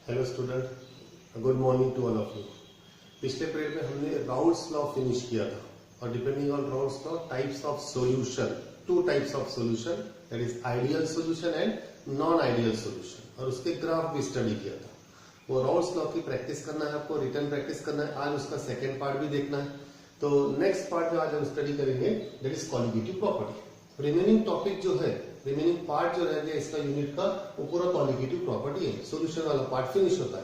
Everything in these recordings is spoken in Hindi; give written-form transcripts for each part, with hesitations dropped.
Hello student, good morning to all of you. पिछले पीरियड में हमने राउल्स लॉ फिनिश किया था और depending on Raoult's law types of solution, two types of solution, that is ideal solution and non ideal solution, और उसके ग्राफ भी स्टडी किया था। वो राउल्स लॉ की प्रैक्टिस करना है आपको, रिटर्न प्रैक्टिस करना है। आज उसका सेकेंड पार्ट भी देखना है। तो नेक्स्ट पार्ट जो आज हम स्टडी करेंगे that is colligative property. Remaining topic जो है, रिमेनिंग पार्ट जो रह गया इसका यूनिट का, वो पूरा कॉलिगेटिव प्रॉपर्टी है। सॉल्यूशन वाला पार्ट फिनिश होता है।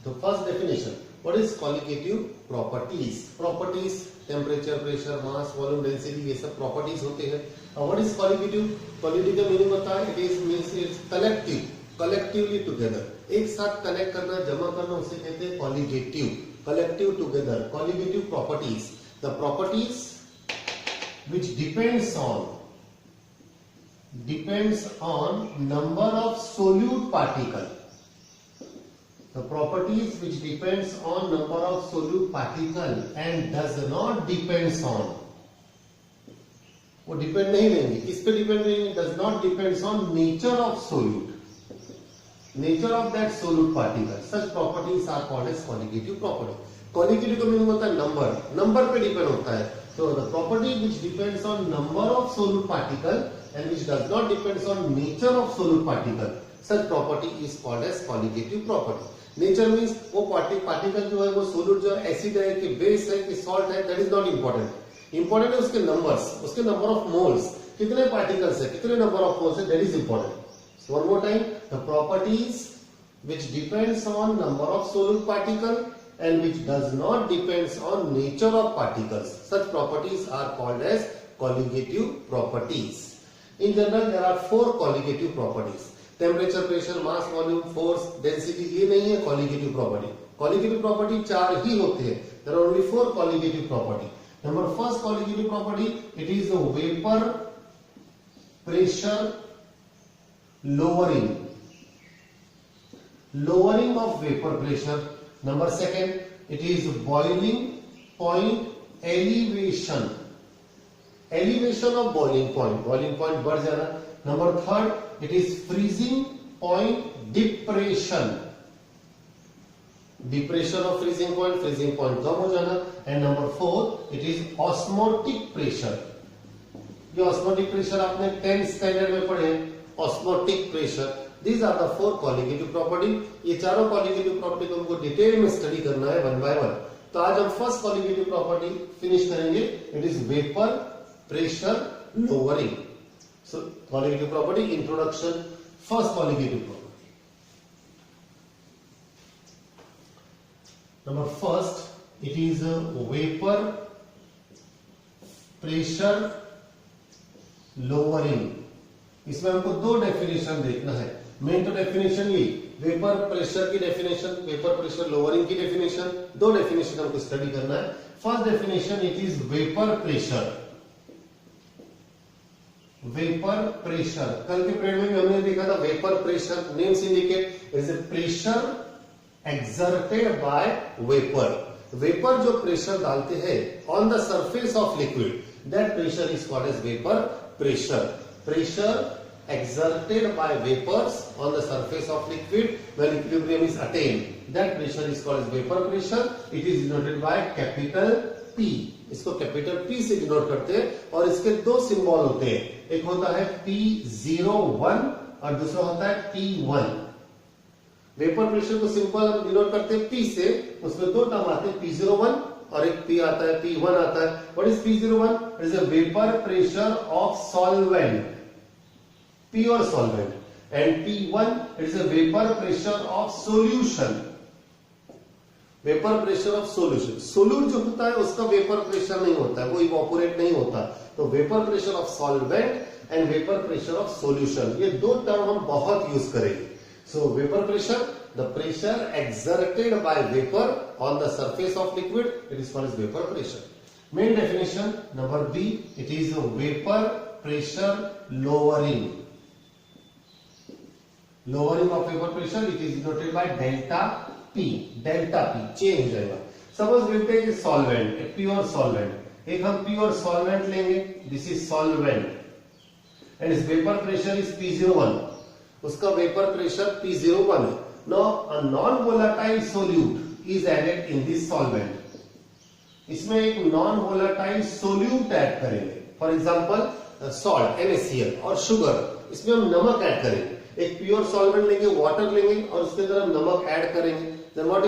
तो first definition, what is colligative properties? Properties temperature, pressure, mass, volume, density, ये सब प्रॉपर्टीज होते हैं। और व्हाट इज कॉलिगेटिव? कॉलिगेटिव का मीनिंग होता है it is means it's collective, collectively together, एक साथ कनेक्ट करना, जमा करना, उसे कहते हैं colligative, collective together. Colligative properties, the properties which depends on number of solute particle. The properties which depends on number of solute particle and does not depends on, वो डिपेंड नहीं रहेंगे, किस पे डिपेंड रहेंगे? does not depends on nature of solute, nature of that solute particle. Such properties are called as colligative property. Colligative का मीनिंग होता है नंबर, नंबर पे डिपेंड होता है। So the property which depends on number of solute particle and which does not depends on nature of solute particle, such property is called as colligative property. Nature means वो पार्टिकल जो है वो सोल्यूट जो एसिड है कि बेस है कि सॉल्ट है, that is not important. Important है उसके नंबर्स, उसके नंबर ऑफ मोल्स, कितने पार्टिकल्स है, कितने नंबर ऑफ मोल्स है, that is important. One more time, the properties which depends on number of solute particle and which does not depends on nature of particles, such properties are called as colligative properties. In general there are four colligative properties: temperature, pressure, mass, volume, force, density। ये नहीं है colligative property। colligative property चार ही होते हैं। there are only four colligative property. Number first colligative property, it is the vapor pressure lowering of vapor pressure. Number second, it is boiling point elevation of boiling point बढ़ जाना। Number third, it is freezing point depression of freezing point कम हो जाना। And number fourth, it is osmotic pressure। ये osmotic pressure आपने 10th स्टैंडर्ड में पढ़े, osmotic pressure। These are the four colligative property। ये चारों colligative property को हमको डिटेल में स्टडी करना है वन बाय वन। तो आज हम फर्स्ट colligative property फिनिश करेंगे, it is vapour pressure lowering. So colligative property introduction. First colligative property, number first, it is vapour pressure lowering. इसमें हमको दो डेफिनेशन देखना है। मेन तो डेफिनेशन ये, वेपर प्रेशर की डेफिनेशन, वेपर प्रेशर लोअरिंग की डेफिनेशन, दो डेफिनेशन हमको स्टडी करना है। First definition, it is vapour pressure. Vapour pressure कल के पीरियड में भी हमने देखा था। Vapour pressure names indicate is a pressure exerted by vapour. Vapour जो प्रेशर डालते हैं on the surface of liquid, that pressure is called as vapour pressure. Pressure exerted by vapors on the surface of liquid when equilibrium is attained, that pressure is called as vapor pressure. It is denoted by capital P। इसको कैपिटल P से डिनोट करते हैं और इसके दो सिंबल होते हैं, एक होता है P01 और दूसरा होता है P1। वेपर प्रेशर को सिंपल हम डिनोट करते हैं P से, उसमें दो टर्म आते हैं, P01 और एक P आता है, P1 आता है। What is P01? It is a vapor pressure of solvent, pure solvent, and P1 it is a vapor pressure of solution, vapor pressure of solution। Solute जो होता है उसका वेपर प्रेशर नहीं होता है, वो इवोपोरेट नहीं होता। तो vapour pressure of solvent and vapour pressure of solution, ये दो टर्म हम बहुत यूज करेंगे। So vapor pressure, the pressure exerted by vapor on the surface of liquid, it is called as vapor pressure. Main definition, number B, it is a vapor pressure lowering. Lowering of vapor pressure, it is denoted by delta P. Delta P change हो जाएगा। Suppose we take a solvent, a pure solvent, एक हम pure solvent लेंगे, this is solvent, and its vapor pressure is P01। उसका वेपर प्रेशर P01 है Now a non-volatile solute is added in this solvent. इसमें एक नॉन वोलेटाइल सोल्यूट ऐड करेंगे, फॉर एग्जांपल सॉल्ट NaCl और शुगर, इसमें हम नमक ऐड करेंगे। एक प्योर सॉल्वेंट लेंगे, वाटर लेंगे और उसके अंदर हम नमक ऐड करेंगे। Then what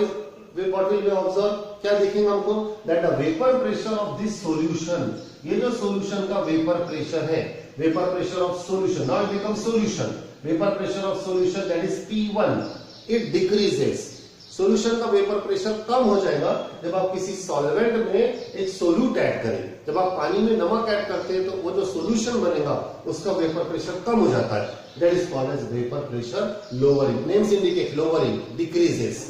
will be observe, क्या देखेंगे हमको, that the vapour pressure of this solution, ये जो सॉल्यूशन का वेपर प्रेशर है, vapour pressure of solution, now it become solution, vapour pressure of solution that is P1, it decreases. Solution का वेपर प्रेशर कम हो जाएगा जब आप किसी सॉल्वेंट में एक सोल्यूट ऐड करें। जब आप पानी में नमक ऐड करते हैं तो वो जो सॉल्यूशन बनेगा उसका वेपर प्रेशर कम हो जाता है, that is called as vapour pressure lowering. Names indicate lowering, decreases.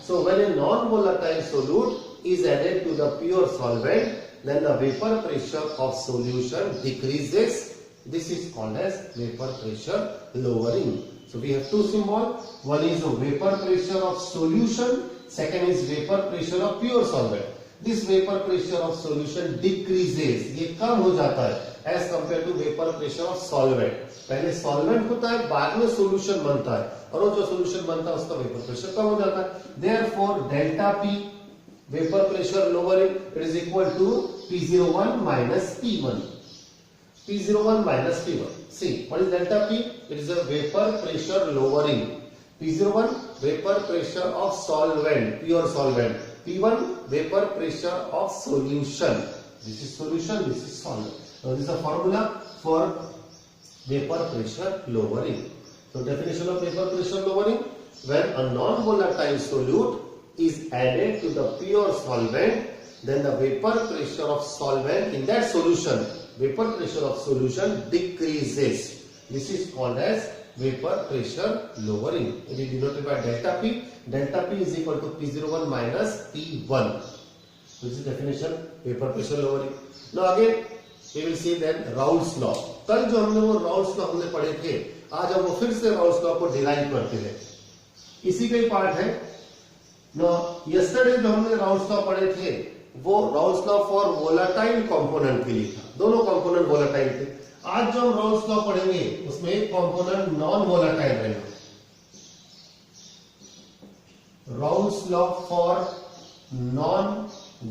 So when a non volatile solute is added to the pure solvent, then the vapour pressure of solution decreases. This is called as vapor pressure lowering. So we have two symbols. One is the vapor pressure of solution. Second is vapor pressure of pure solvent. This vapor pressure of solution decreases. ये कम हो जाता है as compared to vapor pressure of solvent. पहले solvent होता है, बाद में solution बनता है, और वो जो solution बनता है उसका vapor pressure कम हो जाता है। Therefore delta P vapor pressure lowering, it is equal to P01 minus P1. P01 minus P1. See, what is delta P? It is a vapor pressure lowering. P01 vapor pressure of solvent, pure solvent. P1 vapor pressure of solution. This is solution, this is solvent. Now this is a formula for vapor pressure lowering. So definition of vapor pressure lowering: when a non-volatile solute is added to the pure solvent, then the vapor pressure of solvent in that solution, vapor pressure of solution decreases. This is called as vapor pressure lowering. It is denoted by delta P. Delta P is equal to P01 minus P1. This is definition vapor pressure lowering. Now again we will see then Raoult's law. कल जो हमने वो Raoult's law हमने पढ़े थे, आज हम वो फिर से Raoult's law को डिराइव करते हैं। इसी का ही पार्ट है। Now yesterday जो हमने Raoult's law पढ़े थे वो Raoult's law for volatile component के लिए था, दोनों कंपोनेंट वोलेटाइल थे। आज जो हम Raoult's law पढ़ेंगे उसमें एक कंपोनेंट नॉन वोलेटाइल रहेगा। Raoult's law for non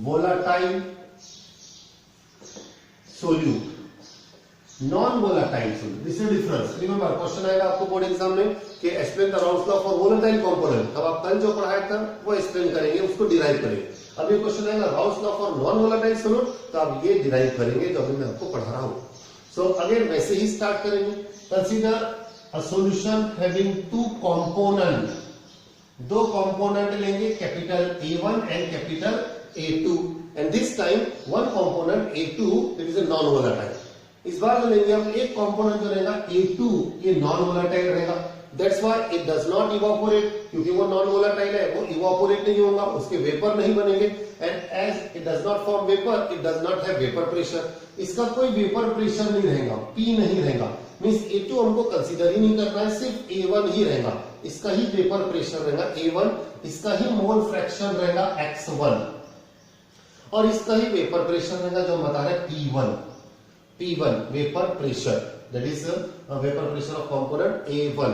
volatile solute, non volatile solute, this is difference. Remember question आएगा आपको बोर्ड एग्जाम में कि explain the Raoult's law for volatile component. अब आप कल जो पढ़ाया था वो एक्सप्लेन करेंगे, उसको डिराइव करेंगे। अभी क्वेश्चन आएगा Raoult's law for non volatile solute, तो आप ये डिराइव करेंगे जो अभी मैं आपको पढ़ा रहा हूं। सो अगेन वैसे ही स्टार्ट करेंगे। Consider a solution having two component, दो कंपोनेंट लेंगे, capital A1 and capital A2, and this time one component A2 it is a non volatile. इस बार जो लेंगे हम एक कंपोनेंट जो रहेगा A2, ये नॉन वोलेटाइल रहेगा। That's why it does not evaporate, क्योंकि वो नॉन वोलेटाइल है, वो इवापोरेट नहीं होगा, उसके वेपर नहीं बनेंगे। And as it does not form vapour, it does not have vapour pressure, इसका कोई वेपर प्रेशर नहीं रहेगा, P नहीं रहेगा। मींस A2 हमको कंसीडर ही नहीं करना है, सिर्फ A1 ही रहेगा, इसका ही वेपर प्रेशर रहेगा A1, इसका ही मोल फ्रैक्शन रहेगा X1, और इसका ही वेपर प्रेशर रहेगा जो हम बता रहे हैं P1 vapour pressure, that is vapor pressure of component A1.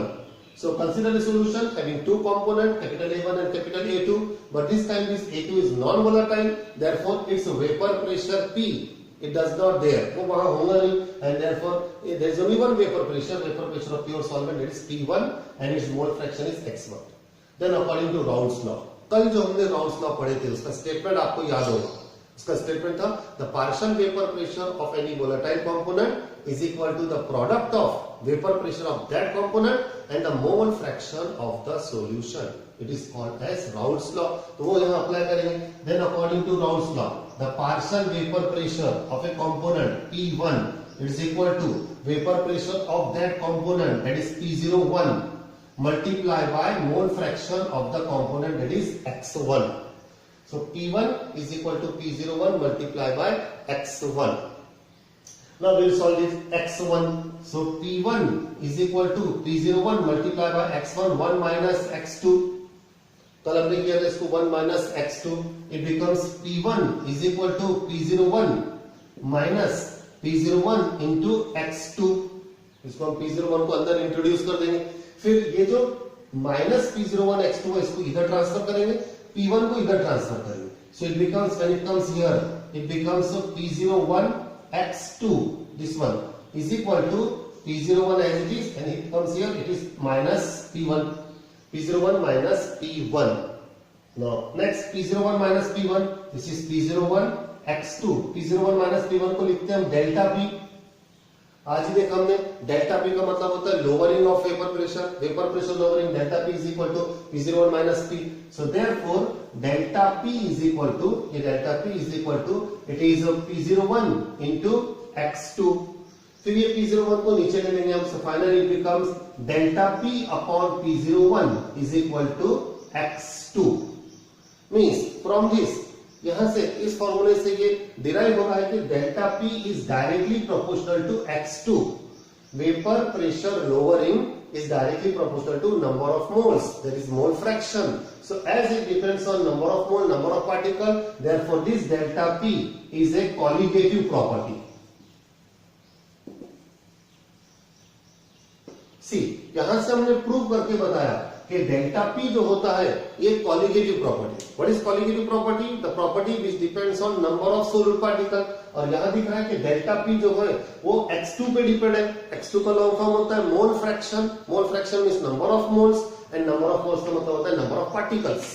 So consider the solution having two components, capital A1 and capital A2, but this time this A2 is non-volatile, therefore its vapor pressure P, it does not there, वो वहां होगा नहीं, and therefore there is only one vapor pressure of pure solvent, that is P1, and its mole fraction is X1. Then according to Raoult's law, कल जो हमने Raoult's law पढ़े थे उसका स्टेटमेंट आपको याद होगा। उसका स्टेटमेंट था the partial vapour pressure of any volatile component is equal to the product of vapour pressure of that component and the mole fraction of the solution. It is called as Raoult's law। तो वो यहां अप्लाई करेंगे। Then according to Raoult's law the partial vapour pressure of a component P1 is equal to vapour pressure of that component that is P01 multiply by mole fraction of the component that is X1। So P1 is equal to P01 multiplied by X1. Now we will solve this X1. So P1 is equal to P01 multiplied by X1, 1 minus X2. कल हमने किया था इसको 1 minus X2. It becomes P1 is equal to P01 minus P01 into X2. इसको हम P01 को अंदर इंट्रोड्यूस कर देंगे। फिर ये जो माइनस P01 x2 इसको इधर ट्रांसफर करेंगे, P1 को इधर ट्रांसफर करेंगे. So it becomes, when it comes here, it becomes P01 x2, this one is equal to P01 as it is, and it comes here, it is minus P1, P01 minus P1. Now next P01 minus P1, this is P01 x2. P01 minus P1 को लिखते हैं हम डेल्टा P. आज ही देखा हमने डेल्टा P का मतलब होता है lowering of vapour pressure lowering. Delta P is equal to P01 minus P. So therefore delta P is equal to, ये delta P is equal to, it is P01 into x2. फिर ये P01 को नीचे ले लेंगे हम, so finally it becomes delta P upon P01 is equal to x2. Means from this, यहां से इस फॉर्मूले से ये डिराइव हो रहा है कि delta P is directly proportional to x2. Vapour pressure lowering is directly proportional to number of moles, that is mole fraction. So as it depends on number of mole, number of particle, therefore this delta P is a colligative property. See, यहां से हमने प्रूव करके बताया कि डेल्टा P जो होता है ये colligative property. What is colligative property? The property which depends on number of solute particle. और यहां दिख रहा है कि डेल्टा P जो है वो x2 पे डिपेंड है. x2 का लॉन्ग फॉर्म होता है mole fraction. Mole fraction means number of moles, and number of moles का मतलब होता है number of particles.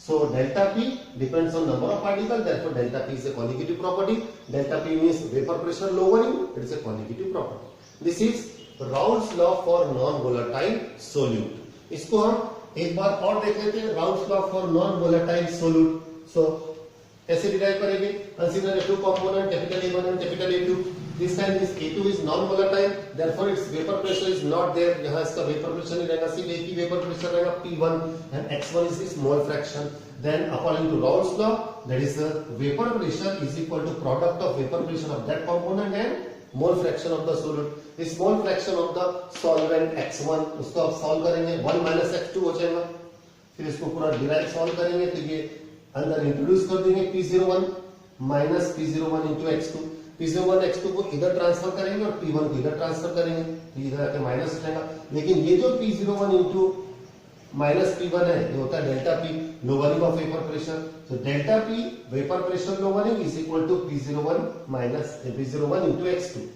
So delta P depends on number of particles, therefore delta P is a colligative property. Delta P means vapor pressure lowering, it is a colligative property. This is Raoult's law for non-volatile solute. इसको हम एक बार और देख लेते हैं. Raoult's law for non-volatile solute. So कैसे डिराइव करेंगे? Consider a two component, capital A1 and capital A2. This time this A2 is non-volatile, therefore its vapor pressure is not there. यहाँ इसका vapor pressure नहीं रहेगा, सिर्फ एक ही vapor pressure रहेगा P1, and x1 is its mole fraction. Then according to Raoult's law, that is the vapor pressure is equal to product of vapor pressure of that component and mole fraction of the solute. This mole fraction of the solvent x1, उसको आप solve करेंगे, 1 minus x2 हो जाएगा. फिर इसको पूरा डिराइव सॉल्व करेंगे तो ये अंदर इंट्रोड्यूस कर देंगे P01 minus P01 into x2. P01 x2 को इधर ट्रांसफर करेंगे और P1 को इधर ट्रांसफर करेंगे, तो इधर आके माइनस रहेगा. लेकिन ये जो P01 into माइनस P1 है ये होता है delta P, lowering of vapour pressure. तो delta P vapour pressure lowering is equal to P01 minus P01 into x2.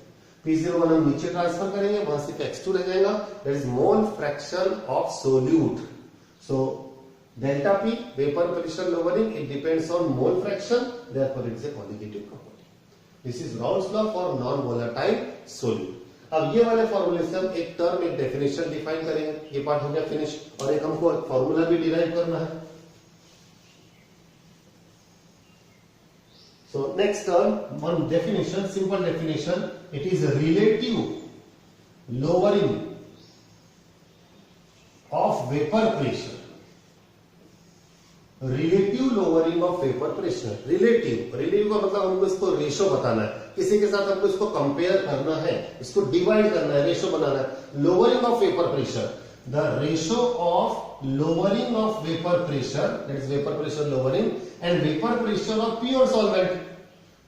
P01 हम नीचे ट्रांसफर करेंगे, वहां से x2 रह जाएगा, that is mole fraction of solute. So delta P vapor pressure lowering, it depends on mole fraction, therefore it is a colligative property. This is Raoult's law for non-volatile solute. अब ये वाले फॉर्मूले से हम एक टर्म, एक डेफिनेशन डिफाइन करेंगे. ये पार्ट हो गया फिनिश, और एक हमको फॉर्मूला भी डिराइव करना है. So next term, one definition, simple definition, it is a relative lowering of vapor pressure. Relative lowering of vapour pressure. Relative का मतलब हमको इसको रेशो बताना है, किसी के साथ हमको इसको कंपेयर करना है, इसको डिवाइड करना है, रेशो बनाना है. Lowering of vapour pressure, the ratio of lowering of vapour pressure, that is vapour pressure lowering, and vapour pressure of pure solvent.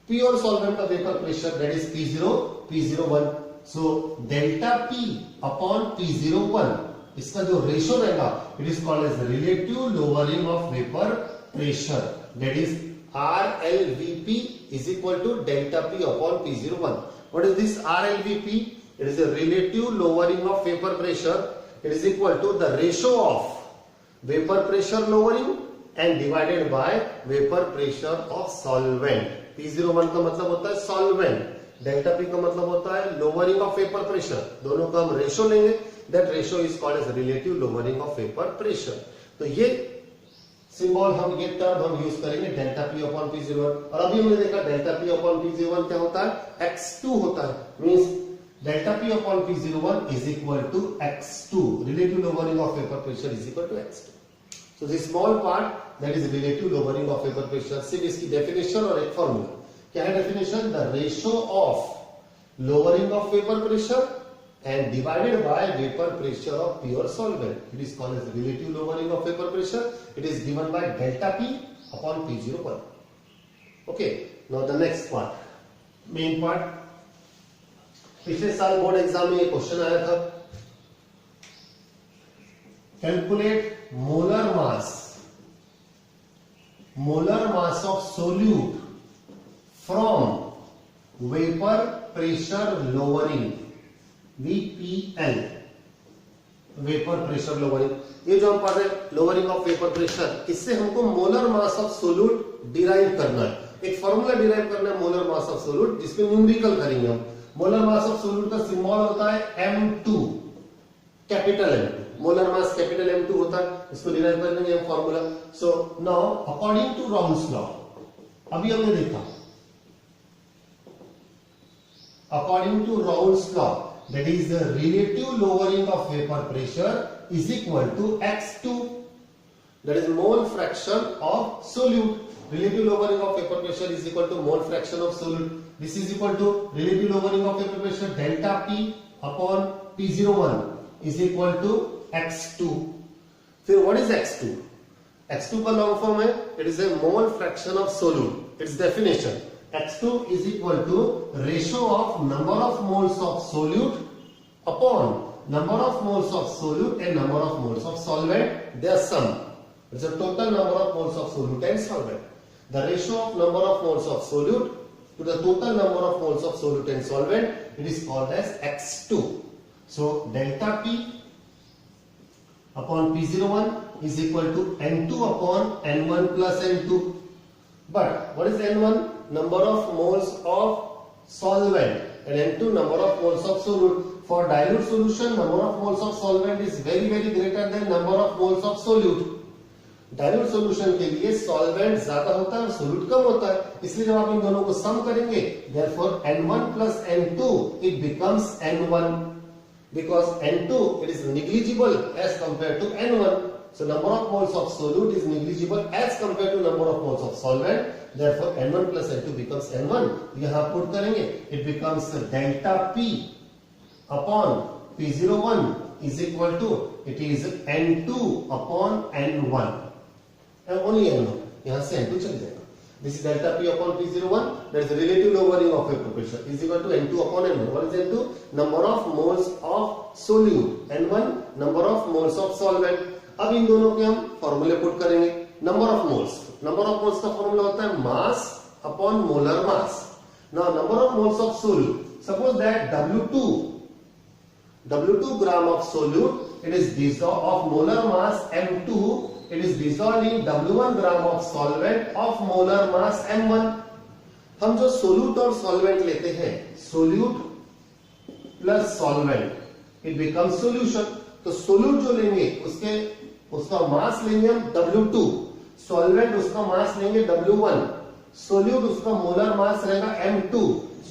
Pure solvent का vapour pressure that is P0, P01. So delta P upon P01, इसका जो रेशो रहेगा, it is called as relative lowering of vapour pressure, that is RLVP is equal to delta P upon P01. What is this RLVP? It is a relative lowering of vapor pressure. It is equal to the ratio of vapor pressure lowering and divided by vapor pressure of solvent. P01 का मतलब होता है solvent, delta P का मतलब होता है lowering of vapor pressure. दोनों का हम रेशो लेंगे, that ratio is called as relative lowering of vapor pressure. तो ये सिंबल हम, ये टर्म हम यूज करेंगे डेल्टा P अपॉन P01. और अभी हमने देखा डेल्टा P अपॉन P01 क्या होता है, x2 होता है. Means delta P upon P01 is equal to x2. Relative lowering of vapour pressure is equal to x2. So this small part that is relative lowering of vapour pressure. सिर्फ इसकी डेफिनेशन और एक फॉर्मूला. क्या है definition? The ratio of lowering of vapour pressure and divided by vapor pressure of pure solvent. It is called as relative lowering of vapor pressure. It is given by delta P upon P01. Okay, now the next part, main part. पिछले साल बोर्ड एग्जाम में ये क्वेश्चन आया था. calculate molar mass of solute from vapor pressure lowering, VPL, vapour pressure lowering. ये जो हम पढ़ रहे हैं लोअरिंग ऑफ वेपर प्रेशर, इससे हमको molar mass of solute derive करना है। एक फॉर्मूला डिराइव करना है मोलर मास ऑफ सोल्यूट, जिसमें न्यूमेरिकल करेंगे हम। मोलर मास ऑफ सोल्यूट का सिंबल होता है M2, capital M2। Molar mass capital M2 होता है, इसको डिराइव करेंगे हम formula. So now according to Raoult's law, अभी हमने देखा according to Raoult's law, that is the relative lowering of vapor pressure is equal to X2, that is mole fraction of solute. Relative lowering of vapor pressure is equal to mole fraction of solute. This is equal to relative lowering of vapor pressure delta P upon P01 is equal to X2. फिर what is X2? X2 का लॉन्ग फॉर्म है, it is a mole fraction of solute. Its definition, X2 is equal to ratio of number of moles of solute upon number of moles of solute and number of moles of solvent, their sum. It's the total number of moles of solute and solvent. The ratio of number of moles of solute to the total number of moles of solute and solvent, it is called as X2. So delta P upon P01 is equal to N2 upon N1 plus N2. But what is N1? Number of moles of solvent, and N2 number of moles of solute. For dilute solution, number of moles of solvent is very greater than number of moles of solute. Dilute solution के लिए solvent ज्यादा होता है और solute कम होता है, इसलिए जब आप इन दोनों को सम करेंगे, therefore N1 plus N2 it becomes N1, because N2 it is negligible as compared to N1. So number of moles of solute is negligible as compared to number of moles of solvent. Therefore N1 plus N2 becomes N1. यहाँ पुट करेंगे, it becomes delta P upon P01 is equal to, it is N2 upon N1, and only N1. यहाँ से N2 चल जाएगा. This is delta P upon P01, that is the relative lowering of vapor pressure, is equal to N2 upon N1. What is N2? Number of moles of solute. N1 number of moles of solvent. अब इन दोनों के हम फॉर्मूले पुट करेंगे. नंबर ऑफ मोल्स का फॉर्मूला होता है mass upon molar mass. Now number of moles of solute, suppose that W2 gram of solute, it is dissolved of molar mass M2, it is dissolved in W1 gram of solvent of molar mass M1. हम जो सोल्यूट और सॉल्वेंट लेते हैं, solute plus solvent, it becomes solution. तो सोल्यूट जो लेंगे उसका मास लेंगे हम W2, सॉल्वेंट उसका मास लेंगे W1, सोल्यूट उसका मोलर मास रहेगा M2,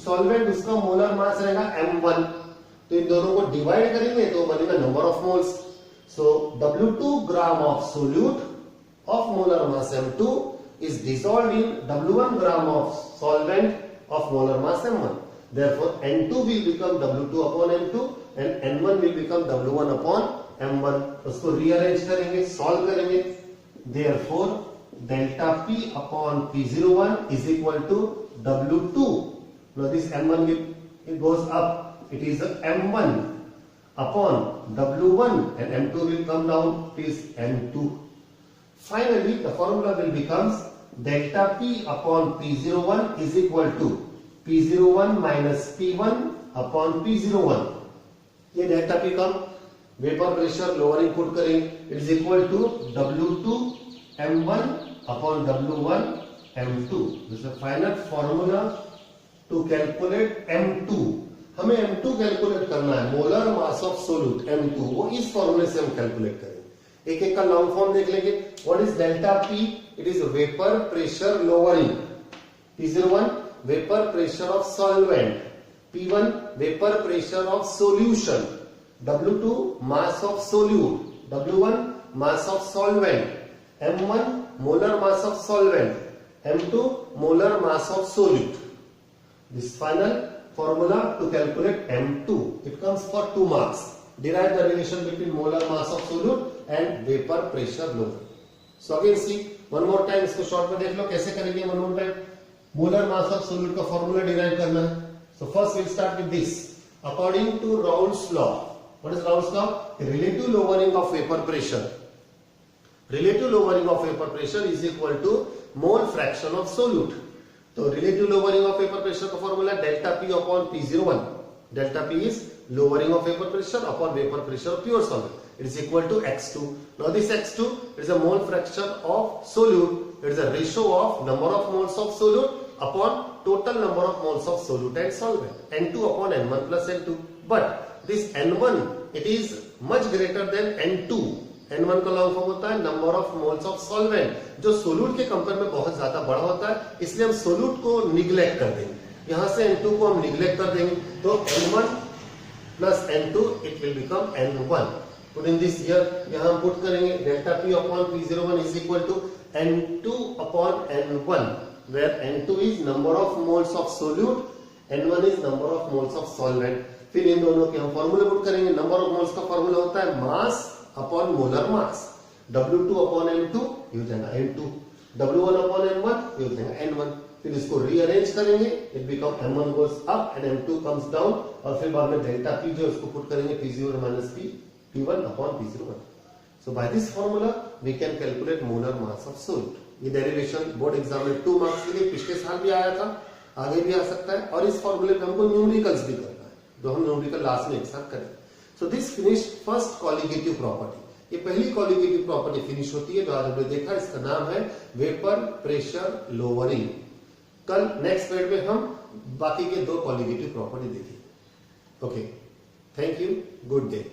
सॉल्वेंट उसका मोलर मास रहेगा M1. तो इन दोनों को डिवाइड करेंगे तो बनेगा number of moles. So W2 gram of solute of molar mass M2 is dissolved in W1 gram of solvent of molar mass M1. Therefore N2 will become W2 upon M2 and N1 will become W1 upon M1. उसको रीअरेंज करेंगे, सॉल्व करेंगे. Therefore delta P upon P01 is equal to W2. Now this M1 it goes up, it is M1 upon W1 and M2 will come down, it is M2. Finally the formula will becomes delta P upon P01 is equal to P01 minus P1 upon P01. ये delta P का वेपर प्रेशर लोअरिंग पुट करेंगे, it is equal to W2 M1 upon W1 M2. This is the final formula to calculate M2. हमें M2 कैलकुलेट करना है, molar mass of solute M2, वो इस फॉर्मूले से हम कैलकुलेट करेंगे. एक एक का लॉन्ग फॉर्म देख लेंगे. What is delta P? It is vapour pressure lowering. P01 vapour pressure of solvent, P1 vapour pressure of solution, W2 mass of solute, W1 mass of solvent, M1 molar mass of solvent, M2 molar mass of solute. This final formula to calculate M2, it comes for 2 marks. Derive the relation between molar mass of solute and vapor pressure lowering. So again see one more time, इसको शॉर्ट में देख लो कैसे करेंगे. one more time, molar mass of solute का formula derive करना है. So first we'll start with this. According to Raoult's law, what is Raoult's law? Relative lowering of vapour pressure, relative lowering of vapor pressure is equal to mole fraction of solute. तो relative lowering of vapor pressure का formula delta P upon P01. Delta P is lowering of vapor pressure upon vapor pressure of pure solvent. It is equal to X2. Now this X2 is a mole fraction of solute. It is a ratio of number of moles of solute upon total number of moles of solute and solvent. N2 upon N1 plus N2. But this N1 it is much greater than N2. N1 का लॉन्ग फॉर्म होता है number of moles of solvent, जो सोल्यूट के कंपेयर में बहुत ज्यादा बड़ा होता है, इसलिए हम सोल्यूट को निग्लेक्ट कर देंगे, यहां से N2 को हम निग्लेक्ट कर देंगे, तो N1 plus N2 it will become N1. Put in this here, यहां हम पुट करेंगे delta P upon P01 is equal to N2 upon N1, where N2 is number of moles of solute, N1 is number of moles of solvent. फिर इन दोनों के हम फॉर्मूले पुट करेंगे. नंबर ऑफ मोल्स का फॉर्मूला होता है mass upon molar mass. W2 upon M2 ये हो जाएगा M2, W1 अपॉन M1 ये हो जाएगा N1. फिर इसको रीअरेंज करेंगे, it become M1 goes up and M2 comes down, और फिर बाद में डेल्टा P जो इसको पुट करेंगे P0 minus P1 upon P01. So by this formula we can calculate molar mass of solute. ये डेरिवेशन बोर्ड एग्जाम में 2 मार्क्स के लिए पिछले साल भी आया था, आगे भी आ सकता है, और इस फॉर्मूले पे हमको न्यूमेरिकल्स भी करना है, जो हम न्यूमेरिकल लास्ट में एक साथ करेंगे. So this finished first colligative property. ये पहली colligative property फिनिश होती है जो आज हमने देखा, इसका नाम है वेपर प्रेशर लोअरिंग. कल नेक्स्ट पीरियड में हम बाकी के 2 colligative property देखेंगे. Okay, thank you, good day.